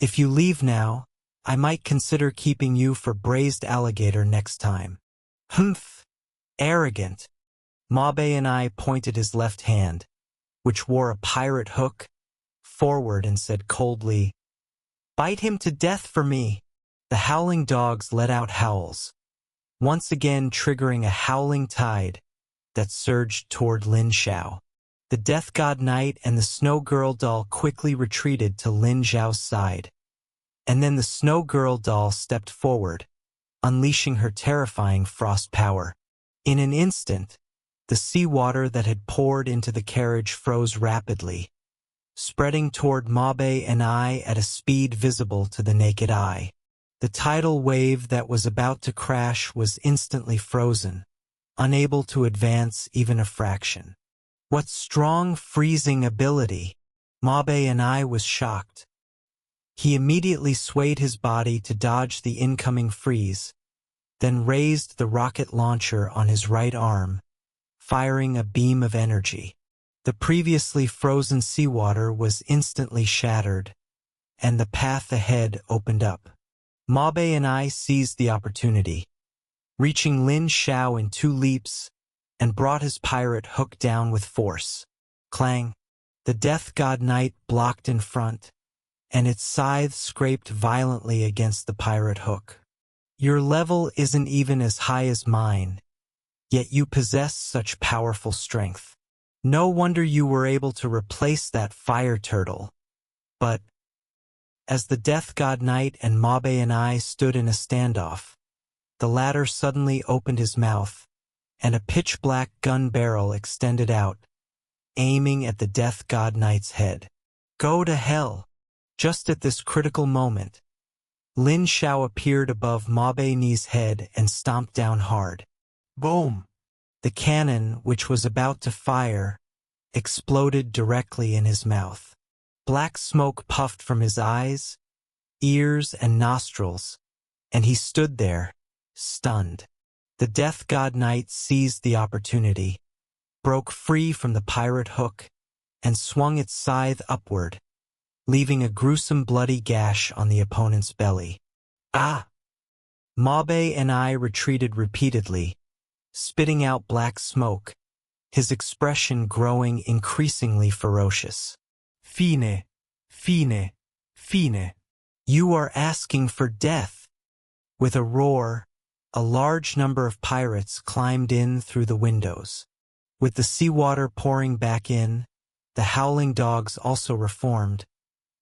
If you leave now, I might consider keeping you for braised alligator next time. Humph! Arrogant! Mabe and I pointed his left hand, which wore a pirate hook, forward and said coldly, Bite him to death for me! The howling dogs let out howls, once again triggering a howling tide that surged toward Lin Xiao. The Death God Knight and the Snow Girl doll quickly retreated to Lin Xiao's side, and then the Snow Girl doll stepped forward, unleashing her terrifying frost power. In an instant, the seawater that had poured into the carriage froze rapidly, spreading toward Mabe and I at a speed visible to the naked eye. The tidal wave that was about to crash was instantly frozen, unable to advance even a fraction. What strong freezing ability! Mabe and I was shocked. He immediately swayed his body to dodge the incoming freeze, then raised the rocket launcher on his right arm, firing a beam of energy. The previously frozen seawater was instantly shattered, and the path ahead opened up. Mabe and I seized the opportunity, reaching Lin Xiao in 2 leaps, and brought his pirate hook down with force. Clang! The Death God Knight blocked in front, and its scythe scraped violently against the pirate hook. Your level isn't even as high as mine, yet you possess such powerful strength. No wonder you were able to replace that fire turtle. But, as the Death God Knight and Mabe and I stood in a standoff, the latter suddenly opened his mouth, and a pitch-black gun barrel extended out, aiming at the Death God Knight's head. Go to hell! Just at this critical moment, Lin Xiao appeared above Mabe Ni's head and stomped down hard. Boom! The cannon, which was about to fire, exploded directly in his mouth. Black smoke puffed from his eyes, ears, and nostrils, and he stood there, stunned. The Death God Knight seized the opportunity, broke free from the pirate hook, and swung its scythe upward, leaving a gruesome bloody gash on the opponent's belly. Ah! Mabe and I retreated repeatedly, spitting out black smoke, his expression growing increasingly ferocious. Fine, fine, fine. You are asking for death. With a roar, a large number of pirates climbed in through the windows. With the seawater pouring back in, the howling dogs also reformed,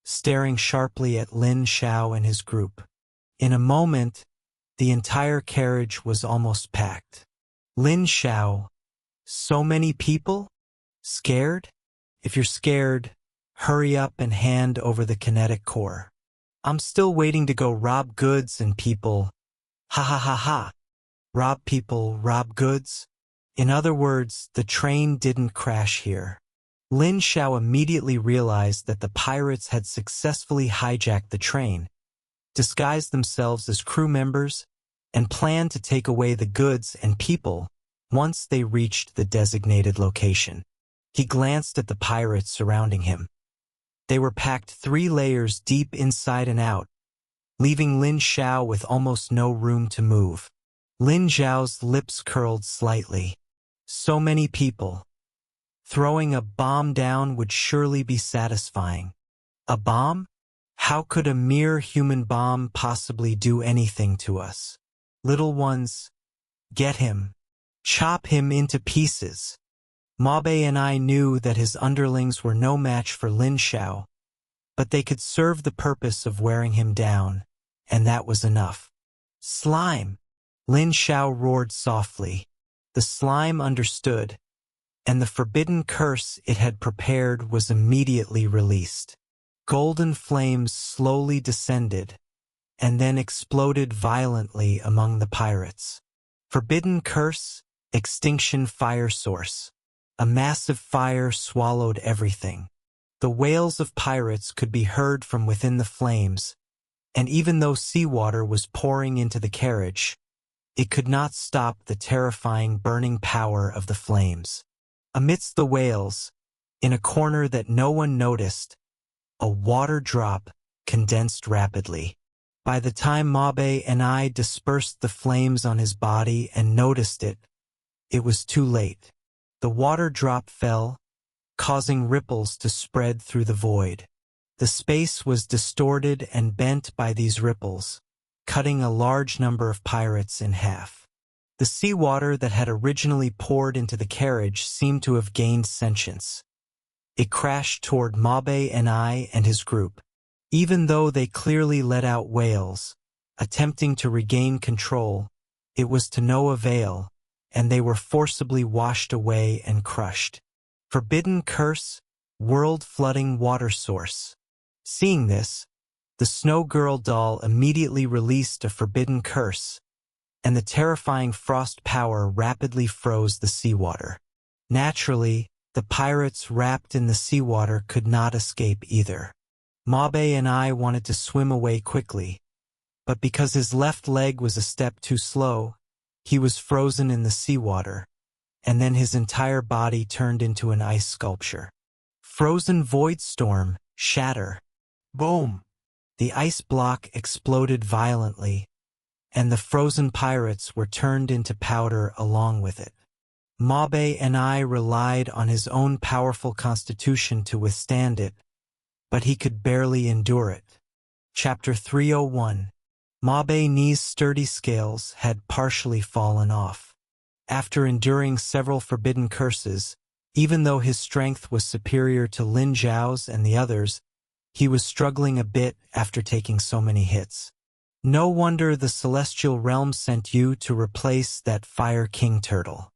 staring sharply at Lin Xiao and his group. In a moment, the entire carriage was almost packed. Lin Xiao, so many people? Scared? If you're scared, hurry up and hand over the kinetic core. I'm still waiting to go rob goods and people. Ha ha ha ha. Rob people, rob goods? In other words, the train didn't crash here. Lin Xiao immediately realized that the pirates had successfully hijacked the train, disguised themselves as crew members, and planned to take away the goods and people once they reached the designated location. He glanced at the pirates surrounding him. They were packed 3 layers deep inside and out, leaving Lin Xiao with almost no room to move. Lin Xiao's lips curled slightly. So many people. Throwing a bomb down would surely be satisfying. A bomb? How could a mere human bomb possibly do anything to us? Little ones, get him. Chop him into pieces. Mabe and I knew that his underlings were no match for Lin Xiao, but they could serve the purpose of wearing him down, and that was enough. Slime! Lin Xiao roared softly. The slime understood, and the forbidden curse it had prepared was immediately released. Golden flames slowly descended, and then exploded violently among the pirates. Forbidden curse, extinction fire source. A massive fire swallowed everything. The wails of pirates could be heard from within the flames, and even though seawater was pouring into the carriage, it could not stop the terrifying burning power of the flames. Amidst the wails, in a corner that no one noticed, a water drop condensed rapidly. By the time Mabe and I dispersed the flames on his body and noticed it, it was too late. The water drop fell, causing ripples to spread through the void. The space was distorted and bent by these ripples, cutting a large number of pirates in half. The seawater that had originally poured into the carriage seemed to have gained sentience. It crashed toward Mabe and I and his group. Even though they clearly let out wails, attempting to regain control, it was to no avail, and they were forcibly washed away and crushed. Forbidden curse, world-flooding water source. Seeing this, the Snow Girl doll immediately released a forbidden curse, and the terrifying frost power rapidly froze the seawater. Naturally, the pirates wrapped in the seawater could not escape either. Mabe and I wanted to swim away quickly, but because his left leg was a step too slow, he was frozen in the seawater, and then his entire body turned into an ice sculpture. Frozen void storm, shatter. Boom! The ice block exploded violently, and the frozen pirates were turned into powder along with it. Mabe and I relied on his own powerful constitution to withstand it, but he could barely endure it. Chapter 301. Mabe Ni's sturdy scales had partially fallen off. After enduring several forbidden curses, even though his strength was superior to Lin Xiao's and the others, he was struggling a bit after taking so many hits. No wonder the celestial realm sent you to replace that Fire King turtle.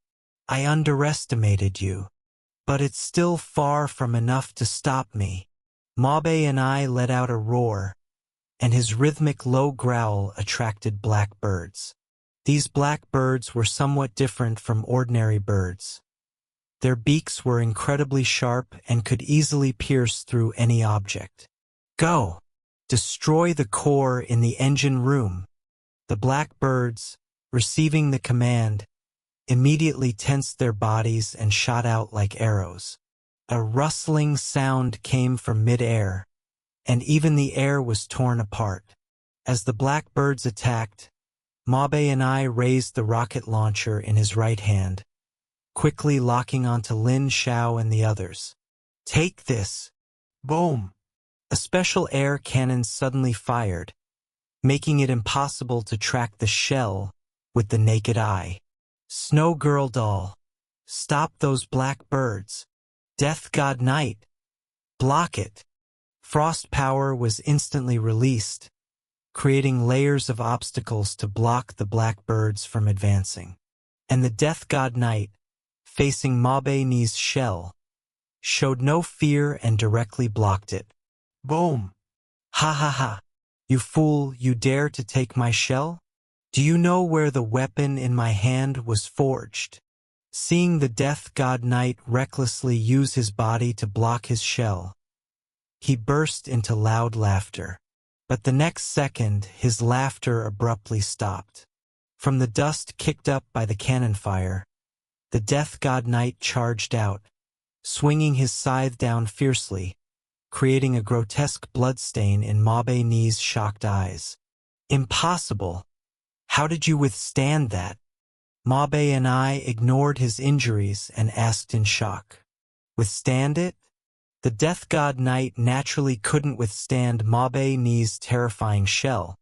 I underestimated you, but it's still far from enough to stop me. Mabe and I let out a roar, and his rhythmic low growl attracted black birds. These black birds were somewhat different from ordinary birds. Their beaks were incredibly sharp and could easily pierce through any object. Go! Destroy the core in the engine room. The black birds, receiving the command, immediately tensed their bodies and shot out like arrows. A rustling sound came from mid-air, and even the air was torn apart. As the black birds attacked, Mabe and I raised the rocket launcher in his right hand, quickly locking onto Lin Xiao and the others. Take this! Boom! A special air cannon suddenly fired, making it impossible to track the shell with the naked eye. Snow Girl doll, stop those black birds. Death God Knight, block it. Frost power was instantly released, creating layers of obstacles to block the black birds from advancing. And the Death God Knight, facing Mabe Ni's shell, showed no fear and directly blocked it. Boom! Ha ha ha! You fool, you dare to take my shell? Do you know where the weapon in my hand was forged? Seeing the Death God Knight recklessly use his body to block his shell, he burst into loud laughter. But the next second, his laughter abruptly stopped. From the dust kicked up by the cannon fire, the Death God Knight charged out, swinging his scythe down fiercely, creating a grotesque bloodstain in Mabe Ni's shocked eyes. Impossible! How did you withstand that? Mabe and I ignored his injuries and asked in shock. Withstand it? The Death God Knight naturally couldn't withstand Mabe Ni's terrifying shell,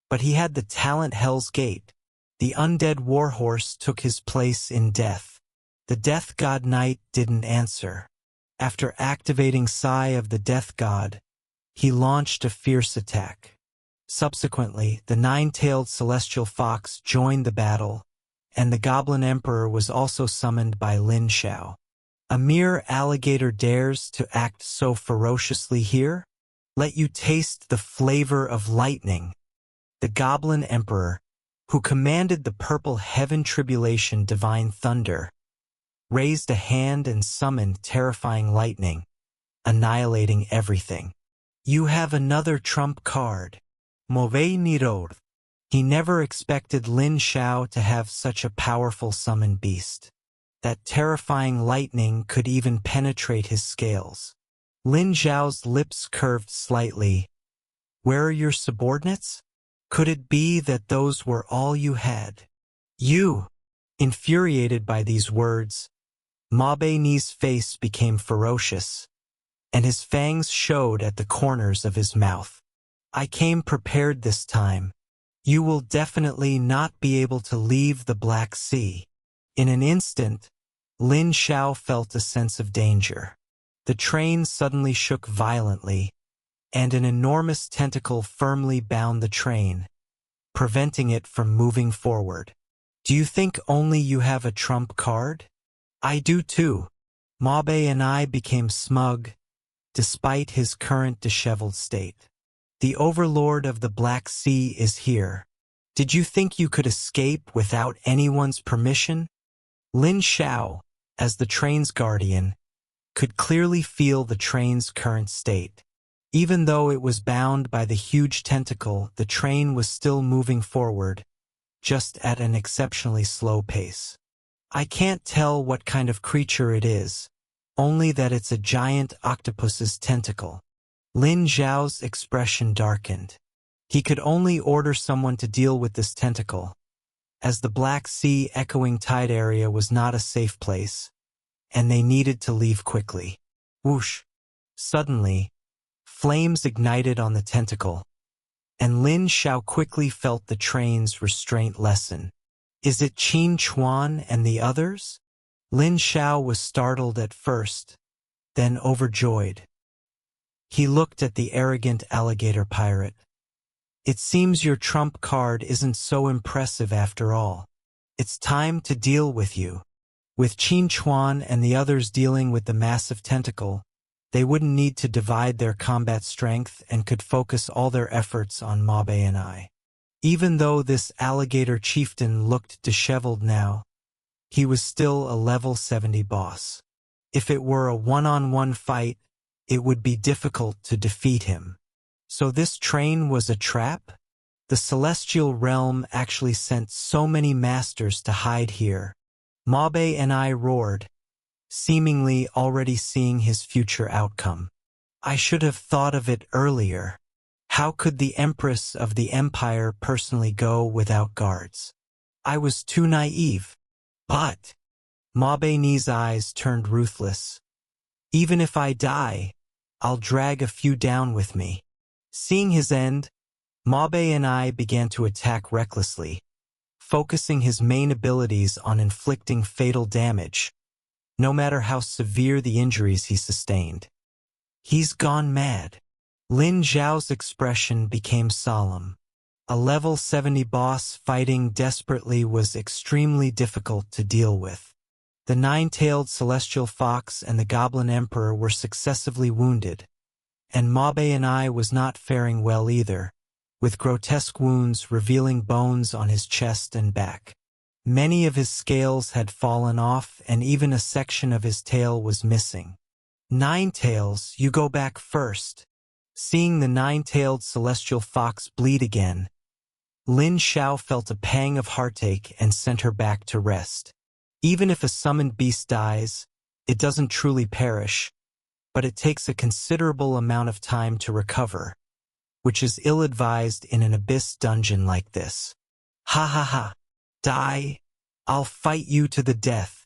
but he had the talent Hell's Gate. The undead warhorse took his place in death. The Death God Knight didn't answer. After activating Sai of the Death God, he launched a fierce attack. Subsequently, the nine-tailed celestial fox joined the battle, and the Goblin Emperor was also summoned by Lin Xiao. A mere alligator dares to act so ferociously here? Let you taste the flavor of lightning. The Goblin Emperor, who commanded the purple heaven tribulation divine thunder, raised a hand and summoned terrifying lightning, annihilating everything. You have another trump card. Mauvais Nirod. He never expected Lin Xiao to have such a powerful summon beast. That terrifying lightning could even penetrate his scales. Lin Xiao's lips curved slightly. Where are your subordinates? Could it be that those were all you had? You! Infuriated by these words, Ma Bei's face became ferocious, and his fangs showed at the corners of his mouth. I came prepared this time. You will definitely not be able to leave the Black Sea. In an instant, Lin Xiao felt a sense of danger. The train suddenly shook violently, and an enormous tentacle firmly bound the train, preventing it from moving forward. Do you think only you have a trump card? I do too. Mabe and I became smug, despite his current disheveled state. The overlord of the Black Sea is here. Did you think you could escape without anyone's permission? Lin Xiao, as the train's guardian, could clearly feel the train's current state. Even though it was bound by the huge tentacle, the train was still moving forward, just at an exceptionally slow pace. I can't tell what kind of creature it is, only that it's a giant octopus's tentacle. Lin Xiao's expression darkened. He could only order someone to deal with this tentacle, as the Black Sea echoing tide area was not a safe place, and they needed to leave quickly. Whoosh! Suddenly, flames ignited on the tentacle, and Lin Xiao quickly felt the train's restraint lessen. Is it Qin Chuan and the others? Lin Xiao was startled at first, then overjoyed. He looked at the arrogant alligator pirate. It seems your trump card isn't so impressive after all. It's time to deal with you. With Qin Chuan and the others dealing with the massive tentacle, they wouldn't need to divide their combat strength and could focus all their efforts on Mabe and I. Even though this alligator chieftain looked disheveled now, he was still a level 70 boss. If it were a one-on-one fight, it would be difficult to defeat him. So this train was a trap? The celestial realm actually sent so many masters to hide here. Mabe and I roared, seemingly already seeing his future outcome. I should have thought of it earlier. How could the Empress of the Empire personally go without guards? I was too naive. But Mabe's eyes turned ruthless. Even if I die, I'll drag a few down with me. Seeing his end, Mabe and I began to attack recklessly, focusing his main abilities on inflicting fatal damage, no matter how severe the injuries he sustained. He's gone mad. Lin Xiao's expression became solemn. A level 70 boss fighting desperately was extremely difficult to deal with. The nine-tailed celestial fox and the Goblin Emperor were successively wounded, and Mabe and I was not faring well either, with grotesque wounds revealing bones on his chest and back. Many of his scales had fallen off, and even a section of his tail was missing. Nine Tails, you go back first. Seeing the nine-tailed celestial fox bleed again, Lin Xiao felt a pang of heartache and sent her back to rest. Even if a summoned beast dies, it doesn't truly perish, but it takes a considerable amount of time to recover, which is ill-advised in an abyss dungeon like this. Ha ha ha! Die! I'll fight you to the death.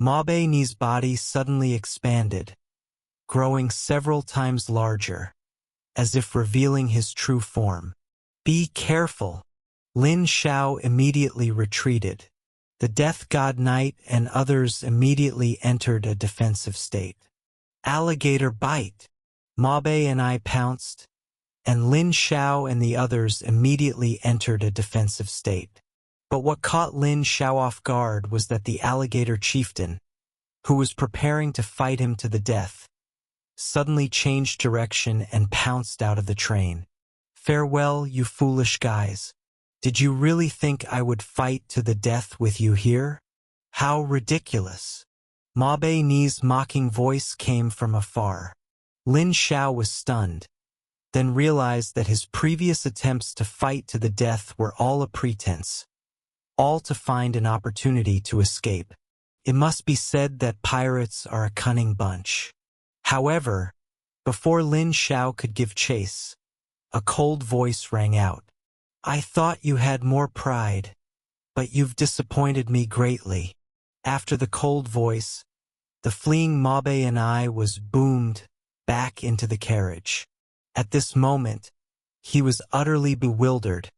Mabe's body suddenly expanded, growing several times larger, as if revealing his true form. Be careful! Lin Xiao immediately retreated. The Death God Knight and others immediately entered a defensive state. Alligator bite! Mabe and I pounced, and Lin Xiao and the others immediately entered a defensive state. But what caught Lin Xiao off guard was that the alligator chieftain, who was preparing to fight him to the death, suddenly changed direction and pounced out of the train. Farewell, you foolish guys. Did you really think I would fight to the death with you here? How ridiculous. Mabe Ni's mocking voice came from afar. Lin Xiao was stunned, then realized that his previous attempts to fight to the death were all a pretense, all to find an opportunity to escape. It must be said that pirates are a cunning bunch. However, before Lin Xiao could give chase, a cold voice rang out. I thought you had more pride, but you've disappointed me greatly. After the cold voice, the fleeing Mabe and I was boomed back into the carriage. At this moment, he was utterly bewildered,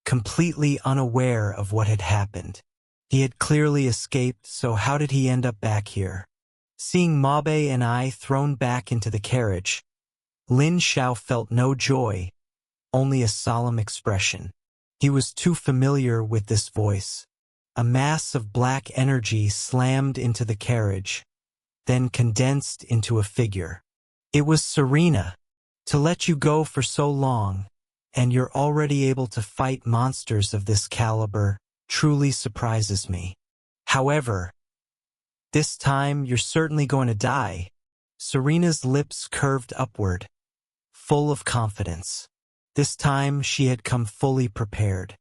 completely unaware of what had happened. He had clearly escaped, so how did he end up back here? Seeing Mabe and I thrown back into the carriage, Lin Xiao felt no joy, only a solemn expression. He was too familiar with this voice. A mass of black energy slammed into the carriage, then condensed into a figure. It was Serena. To let you go for so long, and you're already able to fight monsters of this caliber, truly surprises me. However, this time you're certainly going to die. Serena's lips curved upward, full of confidence. This time she had come fully prepared.